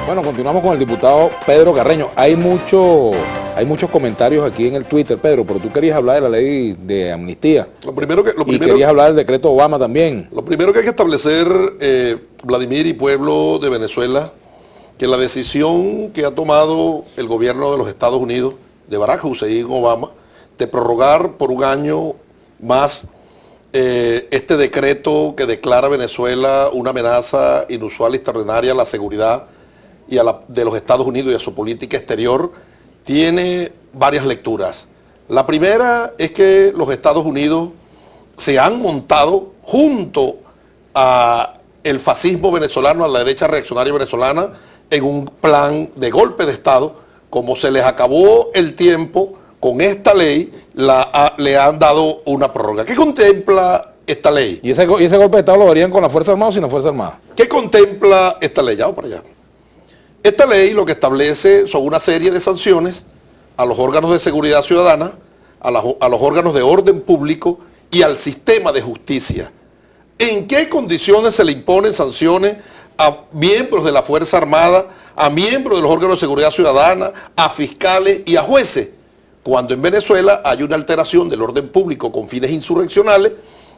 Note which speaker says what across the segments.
Speaker 1: Bueno, continuamos con el diputado Pedro Carreño. Hay muchos comentarios aquí en el Twitter, Pedro, pero tú querías hablar de la ley de amnistía. Y querías hablar del decreto Obama también.
Speaker 2: Lo primero que hay que establecer, Vladimir y pueblo de Venezuela, que la decisión que ha tomado el gobierno de los Estados Unidos, de Barack Hussein Obama, de prorrogar por un año más este decreto que declara a Venezuela una amenaza inusual y extraordinaria a la seguridad de los Estados Unidos y a su política exterior, tiene varias lecturas. La primera es que los Estados Unidos se han montado junto a el fascismo venezolano, a la derecha reaccionaria venezolana, en un plan de golpe de Estado. Como se les acabó el tiempo, con esta ley le han dado una prórroga. ¿Qué contempla esta ley?
Speaker 1: ¿Y ese golpe de Estado lo harían con la Fuerza Armada o sin la Fuerza Armada?
Speaker 2: ¿Qué contempla esta ley? Ya vamos para allá. Esta ley lo que establece son una serie de sanciones a los órganos de seguridad ciudadana, a los órganos de orden público y al sistema de justicia. ¿En qué condiciones se le imponen sanciones a miembros de la Fuerza Armada, a miembros de los órganos de seguridad ciudadana, a fiscales y a jueces? Cuando en Venezuela hay una alteración del orden público con fines insurreccionales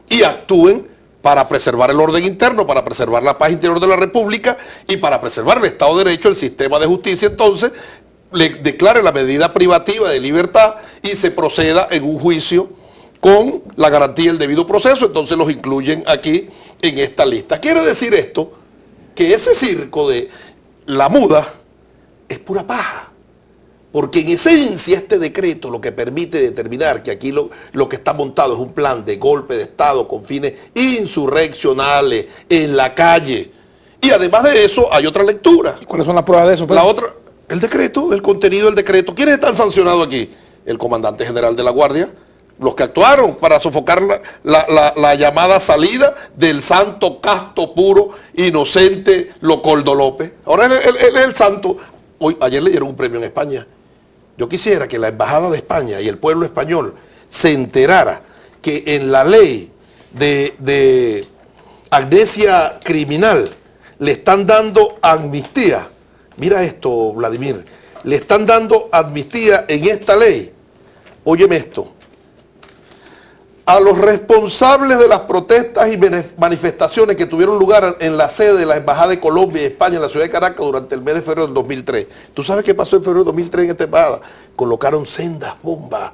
Speaker 2: y actúen para preservar el orden interno, para preservar la paz interior de la República y para preservar el Estado de Derecho, el sistema de justicia, entonces le declare la medida privativa de libertad y se proceda en un juicio con la garantía del debido proceso, entonces los incluyen aquí en esta lista. Quiere decir esto, que ese circo de la muda es pura paja. Porque en esencia este decreto lo que permite determinar que aquí lo que está montado es un plan de golpe de Estado con fines insurreccionales en la calle. Y además de eso hay otra lectura.
Speaker 1: ¿Y cuáles son las pruebas de eso, Pedro?
Speaker 2: La otra, el decreto, el contenido del decreto. ¿Quiénes están sancionados aquí? El comandante general de la Guardia, los que actuaron para sofocar la llamada salida del santo, casto, puro, inocente Leopoldo López. Ahora él es el santo. Ayer le dieron un premio en España. Yo quisiera que la Embajada de España y el pueblo español se enterara que en la ley de amnesia criminal le están dando amnistía. Mira esto, Vladimir. Le están dando amnistía en esta ley. Óyeme esto. A los responsables de las protestas y manifestaciones que tuvieron lugar en la sede de la Embajada de Colombia y España en la ciudad de Caracas durante el mes de febrero del 2003. ¿Tú sabes qué pasó en febrero del 2003 en esta embajada? Colocaron sendas bombas.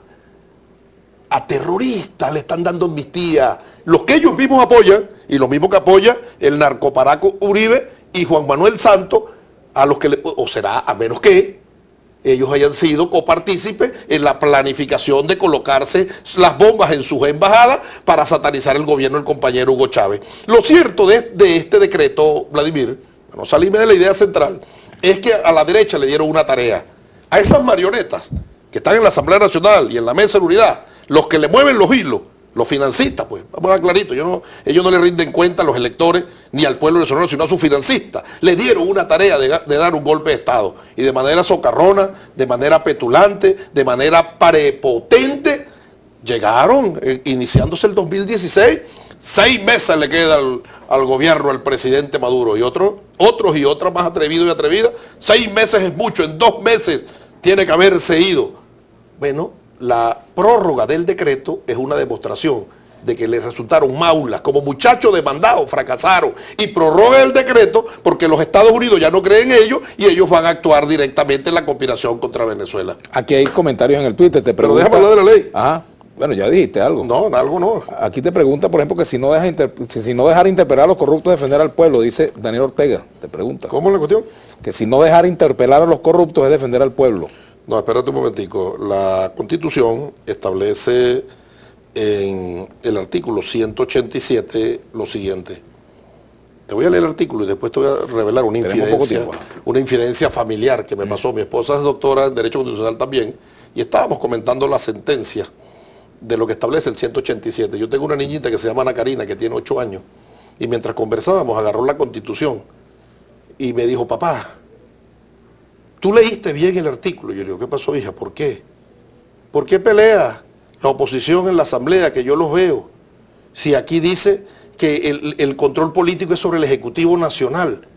Speaker 2: A terroristas le están dando amnistía. Los que ellos mismos apoyan, y los mismos que apoya el narcoparaco Uribe y Juan Manuel Santos, a los que o será a menos que ellos hayan sido copartícipes en la planificación de colocarse las bombas en sus embajadas para satanizar el gobierno del compañero Hugo Chávez. Lo cierto de este decreto, Vladimir, para no salirme de la idea central, es que a la derecha le dieron una tarea. A esas marionetas que están en la Asamblea Nacional y en la Mesa de Unidad, los que le mueven los hilos, los financistas, pues, vamos a dar clarito, ellos no le rinden cuenta a los electores ni al pueblo venezolano, sino a sus financistas. Le dieron una tarea de dar un golpe de Estado. Y de manera socarrona, de manera petulante, de manera prepotente, llegaron, iniciándose el 2016, 6 meses le queda al gobierno, al presidente Maduro, y otros y otras más atrevidos y atrevidas. 6 meses es mucho, en 2 meses tiene que haberse ido. Bueno, la prórroga del decreto es una demostración de que les resultaron maulas, como muchachos demandados, fracasaron, y prorroga el decreto porque los Estados Unidos ya no creen en ellos y ellos van a actuar directamente en la conspiración contra Venezuela.
Speaker 1: Aquí hay comentarios en el Twitter, te pregunta...
Speaker 2: Pero déjame hablar de la ley.
Speaker 1: Ajá, bueno, ya dijiste algo.
Speaker 2: No, algo no.
Speaker 1: Aquí te pregunta, por ejemplo, que si no dejar interpelar a los corruptos es defender al pueblo, dice Daniel Ortega, te pregunta.
Speaker 2: ¿Cómo es la cuestión?
Speaker 1: Que si no dejar interpelar a los corruptos es defender al pueblo.
Speaker 2: No, espérate un momentico. La Constitución establece en el artículo 187 lo siguiente. Te voy a leer el artículo y después te voy a revelar una infidencia familiar que me pasó. Mi esposa es doctora en Derecho Constitucional también y estábamos comentando la sentencia de lo que establece el 187. Yo tengo una niñita que se llama Ana Karina, que tiene 8 años, y mientras conversábamos agarró la Constitución y me dijo, papá, ¿tú leíste bien el artículo? Yo le digo, ¿qué pasó, hija? ¿Por qué? ¿Por qué pelea la oposición en la asamblea, que yo los veo? Si aquí dice que el control político es sobre el Ejecutivo Nacional.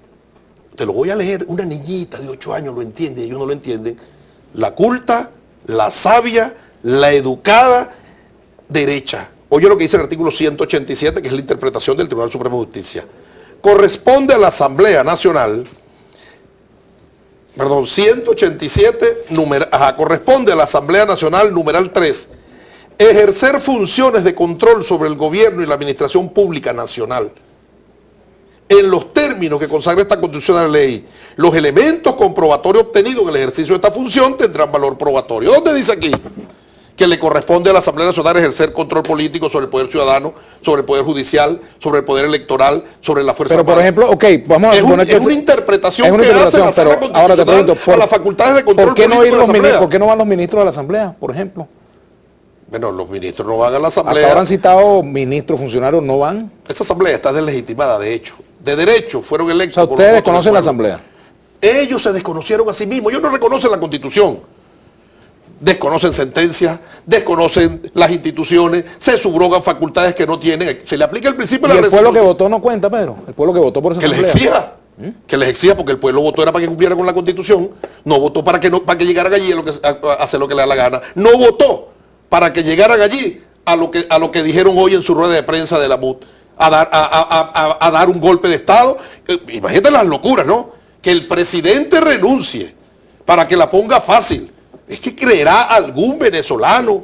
Speaker 2: te lo voy a leer, una niñita de 8 años lo entiende, ellos no lo entienden. La culta, la sabia, la educada derecha. Oye lo que dice el artículo 187, que es la interpretación del Tribunal Supremo de Justicia. Corresponde a la Asamblea Nacional, 187, corresponde a la Asamblea Nacional, numeral 3, ejercer funciones de control sobre el gobierno y la administración pública nacional. En los términos que consagra esta constitucional ley, los elementos comprobatorios obtenidos en el ejercicio de esta función tendrán valor probatorio. ¿Dónde dice aquí? Que le corresponde a la Asamblea Nacional ejercer control político sobre el poder ciudadano, sobre el poder judicial, sobre el poder electoral, sobre la fuerza armada.
Speaker 1: Pero por ejemplo, ok, vamos a suponer que
Speaker 2: es una interpretación que hace la Sala Constitucional
Speaker 1: ahora te pregunto,
Speaker 2: a las facultades de control político de la Asamblea.
Speaker 1: ¿Por qué no van los ministros de la Asamblea, por ejemplo?
Speaker 2: Bueno, los ministros no van a la Asamblea.
Speaker 1: Hasta ahora han citado ministros, funcionarios, no van.
Speaker 2: Esa Asamblea está deslegitimada, de hecho. De derecho fueron electos.
Speaker 1: O sea, ustedes desconocen la Asamblea.
Speaker 2: Ellos se desconocieron a sí mismos. Ellos no reconocen la Constitución. Desconocen sentencias, desconocen las instituciones, se subrogan facultades que no tienen. Se le aplica el principio de la
Speaker 1: reciprocidad. ¿Y el pueblo que votó no cuenta, Pedro? El pueblo que votó por esa Asamblea.
Speaker 2: Que les exija. Que les exija, porque el pueblo votó era para que cumpliera con la Constitución. No votó para que llegaran allí a hacer lo que le da la gana. No votó para que llegaran allí a lo que dijeron hoy en su rueda de prensa de la MUD, a dar un golpe de Estado. Imagínate las locuras, ¿no? Que el presidente renuncie para que la ponga fácil. Es que creerá algún venezolano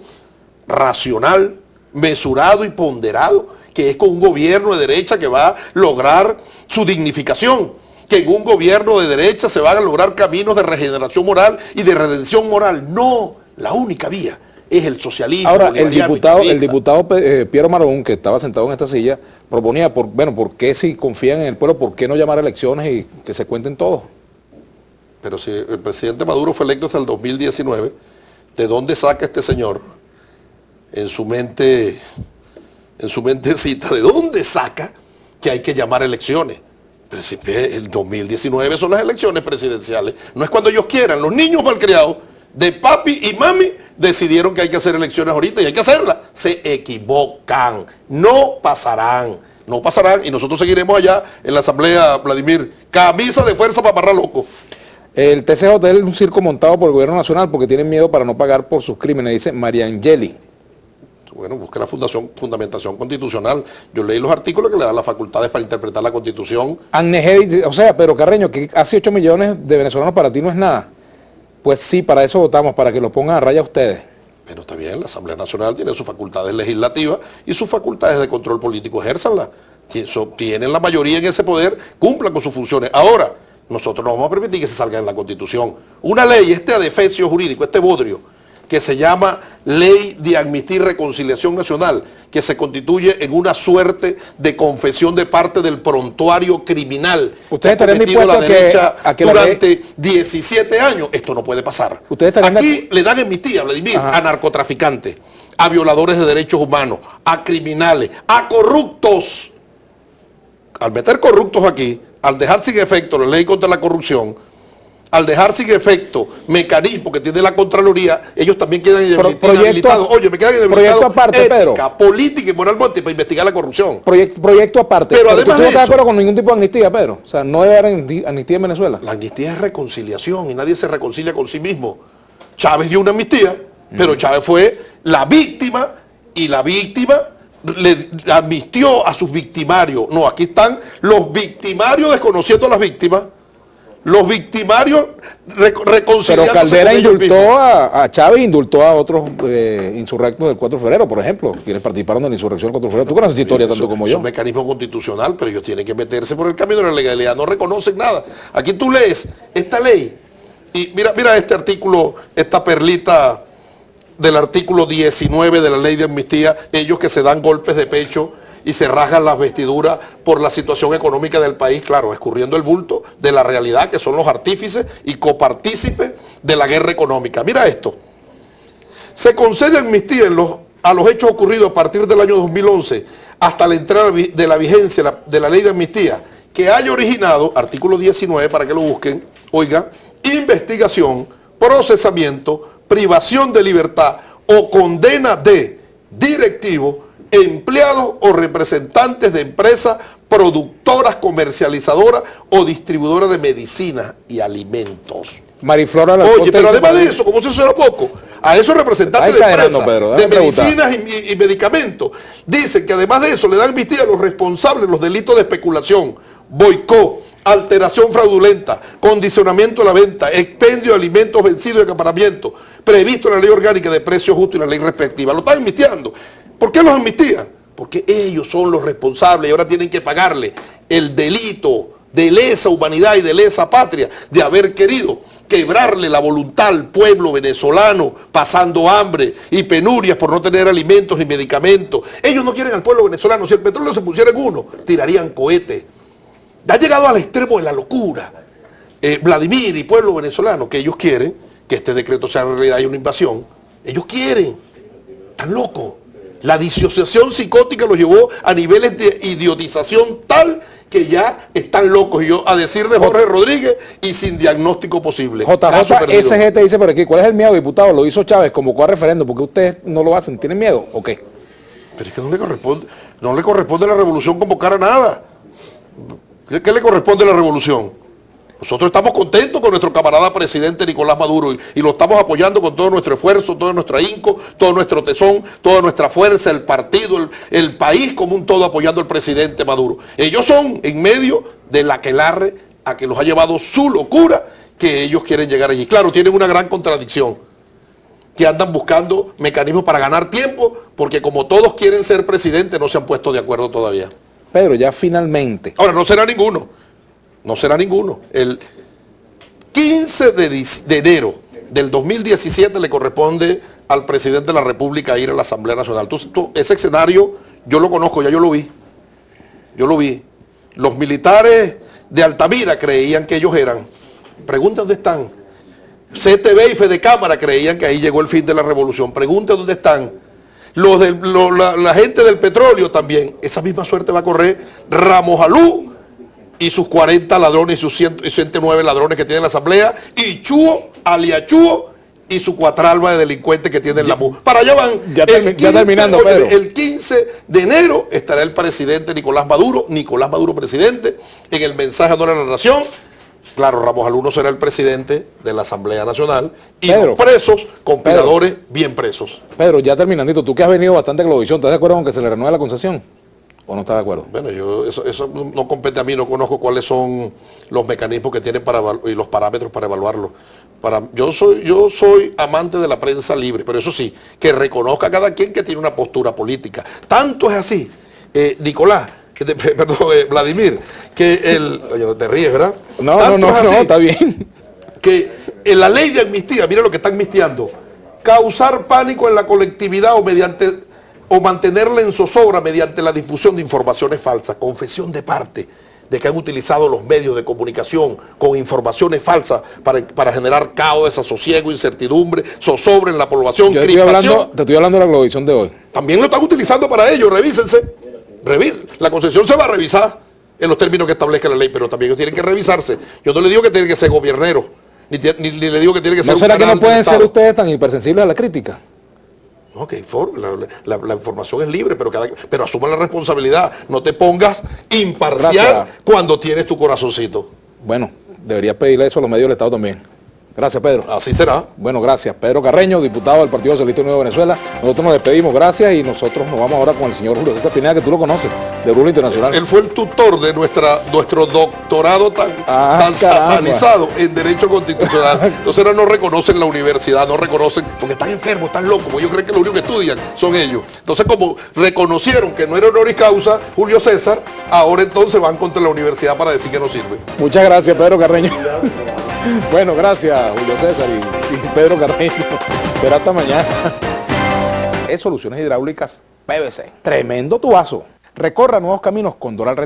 Speaker 2: racional, mesurado y ponderado, que es con un gobierno de derecha que va a lograr su dignificación, que en un gobierno de derecha se van a lograr caminos de regeneración moral y de redención moral. No, la única vía es el socialismo.
Speaker 1: Ahora, el diputado Piero Marón, que estaba sentado en esta silla, proponía, ¿por qué si confían en el pueblo, por qué no llamar a elecciones y que se cuenten todos?
Speaker 2: Pero si el presidente Maduro fue electo hasta el 2019, ¿de dónde saca este señor en su mentecita, de dónde saca que hay que llamar a elecciones? Pero si el 2019 son las elecciones presidenciales, no es cuando ellos quieran. Los niños malcriados de papi y mami decidieron que hay que hacer elecciones ahorita y hay que hacerlas. Se equivocan, no pasarán. No pasarán y nosotros seguiremos allá en la Asamblea, Vladimir, camisa de fuerza para amarrar loco.
Speaker 1: El TCJ es un circo montado por el gobierno nacional porque tienen miedo para no pagar por sus crímenes, dice María Angeli.
Speaker 2: Bueno, busque la fundamentación constitucional. Yo leí los artículos que le dan las facultades para interpretar la Constitución.
Speaker 1: O sea, pero Carreño, que hace 8 millones de venezolanos para ti no es nada. Pues sí, para eso votamos, para que lo pongan a raya ustedes.
Speaker 2: Pero está bien, la Asamblea Nacional tiene sus facultades legislativas y sus facultades de control político, ejérzanlas. Tienen la mayoría en ese poder, cumplan con sus funciones. Ahora, nosotros no vamos a permitir que se salga en la Constitución una ley, adefesio jurídico, este bodrio, que se llama Ley de Amnistía y Reconciliación Nacional, que se constituye en una suerte de confesión de parte del prontuario criminal.
Speaker 1: ¿Ustedes estarían dispuestos
Speaker 2: a que durante 17 años? Esto no puede pasar. Aquí le dan amnistía, Vladimir, a narcotraficantes, a violadores de derechos humanos, a criminales, a corruptos. Al meter corruptos aquí, al dejar sin efecto la ley contra la corrupción, al dejar sin efecto mecanismo que tiene la Contraloría, ellos también quedan inhabilitados. Oye, me quedan inhabilitados
Speaker 1: aparte,
Speaker 2: ética, política y moralmente para investigar la corrupción.
Speaker 1: Proyecto aparte.
Speaker 2: Pero además
Speaker 1: ¿tú no estás de acuerdo con ningún tipo de amnistía, Pedro? O sea, no debe haber amnistía en Venezuela.
Speaker 2: La amnistía es reconciliación y nadie se reconcilia con sí mismo. Chávez dio una amnistía, pero Chávez fue la víctima y la víctima le amnistió a sus victimarios. No, aquí están los victimarios desconociendo a las víctimas. Los victimarios reconciliándose.
Speaker 1: Pero Caldera indultó a Chávez, indultó a otros insurrectos del 4 de febrero, por ejemplo, quienes participaron de la insurrección del 4 de febrero. Tú conoces historia tanto como yo.
Speaker 2: Es un mecanismo constitucional, pero ellos tienen que meterse por el camino de la legalidad. No reconocen nada. Aquí tú lees esta ley y mira este artículo, esta perlita del artículo 19 de la ley de amnistía, ellos que se dan golpes de pecho y se rasgan las vestiduras por la situación económica del país, claro, escurriendo el bulto de la realidad, que son los artífices y copartícipes de la guerra económica. Mira esto. Se concede amnistía a los hechos ocurridos a partir del año 2011 hasta la entrada de la vigencia de la ley de amnistía que haya originado, artículo 19 para que lo busquen, oiga, investigación, procesamiento, privación de libertad o condena de directivos, empleados o representantes de empresas productoras, comercializadoras o distribuidoras de medicinas y alimentos.
Speaker 1: Mariflora,
Speaker 2: oye, pero además de eso, como si eso era poco, a esos representantes de empresas, de medicinas y medicamentos, dicen que además de eso le dan amnistía a los responsables de los delitos de especulación, boicot, alteración fraudulenta, condicionamiento de la venta, expendio de alimentos vencidos y acaparamiento, previsto en la ley orgánica de precios justos y la ley respectiva. Lo están amnistiando. ¿Por qué los amnistían? Porque ellos son los responsables y ahora tienen que pagarle el delito de lesa humanidad y de lesa patria de haber querido quebrarle la voluntad al pueblo venezolano pasando hambre y penurias por no tener alimentos ni medicamentos. Ellos no quieren al pueblo venezolano. Si el petróleo se pusiera en uno, tirarían cohetes. Ha llegado al extremo de la locura. Vladimir y pueblo venezolano, que ellos quieren que este decreto sea en realidad una invasión. Ellos quieren. Están locos. La disociación psicótica los llevó a niveles de idiotización tal que ya están locos. Y yo, a decir de Jorge Rodríguez, y sin diagnóstico posible.
Speaker 1: JJ te dice por aquí, ¿cuál es el miedo, diputado? Lo hizo Chávez, convocó a referéndum, ¿por qué ustedes no lo hacen? ¿Tienen miedo o qué?
Speaker 2: Pero es que no le corresponde a la revolución convocar a nada. ¿Qué le corresponde a la revolución? Nosotros estamos contentos con nuestro camarada presidente Nicolás Maduro y lo estamos apoyando con todo nuestro esfuerzo, todo nuestro ahínco, todo nuestro tesón, toda nuestra fuerza, el partido, el país como un todo apoyando al presidente Maduro. Ellos son en medio de la aquelarre a que los ha llevado su locura, que ellos quieren llegar allí. Claro, tienen una gran contradicción, que andan buscando mecanismos para ganar tiempo, porque como todos quieren ser presidente, no se han puesto de acuerdo todavía.
Speaker 1: Pedro, ya finalmente.
Speaker 2: Ahora, no será ninguno. No será ninguno. El 15 de enero del 2017 le corresponde al presidente de la República ir a la Asamblea Nacional. Ese escenario yo lo conozco, ya yo lo vi. Yo lo vi. Los militares de Altamira creían que ellos eran. Pregunta dónde están. CTV y Fedecámara creían que ahí llegó el fin de la revolución. Pregunta dónde están. La gente del petróleo también. Esa misma suerte va a correr Ramos Alú y sus 40 ladrones y sus 109 ladrones que tiene la Asamblea, y Chúo, alias Chúo, y su cuatralba de delincuentes que tiene la MU. Para allá van.
Speaker 1: Ya terminando, Pedro.
Speaker 2: El 15 de enero estará el presidente Nicolás Maduro presidente, en el mensaje a honor a la nación. Claro, Ramos Alú no será el presidente de la Asamblea Nacional, y Pedro, los presos, conspiradores, bien presos.
Speaker 1: Pedro, ya terminandito, tú que has venido bastante a Globovisión, ¿estás de acuerdo con que se le renueve la concesión? ¿O no estás de acuerdo?
Speaker 2: Bueno, eso no compete a mí, no conozco cuáles son los mecanismos que tienen y los parámetros para evaluarlo. Yo soy amante de la prensa libre, pero eso sí, que reconozca a cada quien que tiene una postura política. Tanto es así, Nicolás, Vladimir, que oye, no te ríes, ¿verdad?
Speaker 1: No, está bien.
Speaker 2: Que en la ley de amnistía, mira lo que está amnistiando, causar pánico en la colectividad o mantenerla en zozobra mediante la difusión de informaciones falsas, confesión de parte de que han utilizado los medios de comunicación con informaciones falsas para generar caos, desasosiego, incertidumbre, zozobra en la población,
Speaker 1: te estoy hablando de la Globovisión de hoy.
Speaker 2: También lo están utilizando para ello, revísense. La concesión se va a revisar en los términos que establezca la ley, pero también ellos tienen que revisarse. Yo no le digo que tienen que ser gobierneros, ni le digo que tienen que ser...
Speaker 1: ¿No será que no pueden ser ustedes tan hipersensibles a la crítica?
Speaker 2: No, que la información es libre, pero asuma la responsabilidad. No te pongas imparcial cuando tienes tu corazoncito.
Speaker 1: Bueno, deberías pedirle eso a los medios del Estado también. Gracias, Pedro.
Speaker 2: Así será.
Speaker 1: Bueno, gracias. Pedro Carreño, diputado del Partido Socialista Unido de Venezuela. Nosotros nos despedimos, gracias, y nosotros nos vamos ahora con el señor Julio César Pineda, que tú lo conoces, de Bruno Internacional.
Speaker 2: Él fue el tutor de nuestro doctorado tan satanizado en Derecho Constitucional. Entonces ahora no reconocen la universidad, no reconocen, porque están enfermos, están locos, porque ellos creen que lo único que estudian son ellos. Entonces, como reconocieron que no era honoris causa Julio César, ahora entonces van contra la universidad para decir que no sirve.
Speaker 1: Muchas gracias, Pedro Carreño. Bueno, gracias Julio César y Pedro Carreño. Será hasta mañana. Es Soluciones Hidráulicas PVC. Tremendo tubazo. Recorra nuevos caminos con Doral